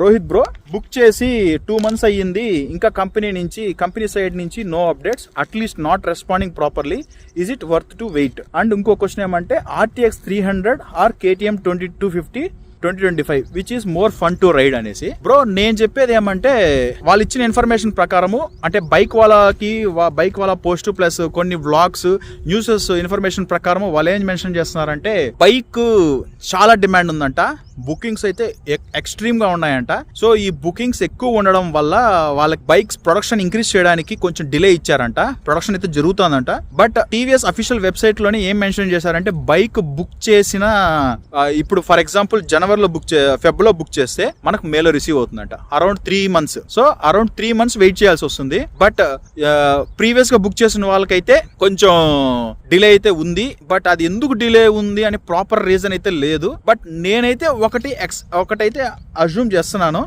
Rohit bro book చేసి 2 months అయ్యింది, ఇంకా కంపెనీ సైడ్ నుంచి no updates, at least not responding properly, is it worth to wait? And ఇంకో question ఏమంటే RTX 300 or KTM 2250 2025 which is more fun to ride అనేసి. Bro నేను చెప్పేది ఏమంటే వాళ్ళు ఇచ్చిన ఇన్ఫర్మేషన్ ప్రకారము, అంటే బైక్ వాళ్ళ పోస్ట్ ప్లస్ కొన్ని వ్లాగ్స్ న్యూసెస్ ఇన్ఫర్మేషన్ ప్రకారం వాళ్ళు ఏం మెన్షన్ చేస్తున్నారంటే బైక్ చాలా డిమాండ్ ఉందంట, బుకింగ్స్ అయితే ఎక్స్ట్రీమ్ గా ఉన్నాయంట. సో ఈ బుకింగ్స్ ఎక్కువ ఉండడం వల్ల వాళ్ళకి బైక్స్ ప్రొడక్షన్ ఇంక్రీజ్ చేయడానికి కొంచెం డిలే ఇచ్చారంట. ప్రొడక్షన్ అయితే జరుగుతుందంట. బట్ TVS అఫీషియల్ వెబ్సైట్ లోనే ఏం మెన్షన్ చేశారంటే బైక్ బుక్ చేసిన ఇప్పుడు ఫర్ ఎగ్జాంపుల్ జనవరిలో ఫెబ్లో బుక్ చేస్తే మనకు మేలో రిసీవ్ అవుతుందంట around 3 months. So around 3 months wait చేయాల్సి వస్తుంది. బట్ ప్రీవియస్ గా బుక్ చేసిన వాళ్ళకైతే కొంచెం డిలే అయితే ఉంది. బట్ అది ఎందుకు డిలే ఉంది అని ప్రాపర్ రీజన్ అయితే లేదు. బట్ నేనైతే ఒకటైతే అజ్యూమ్ చేస్తున్నాను,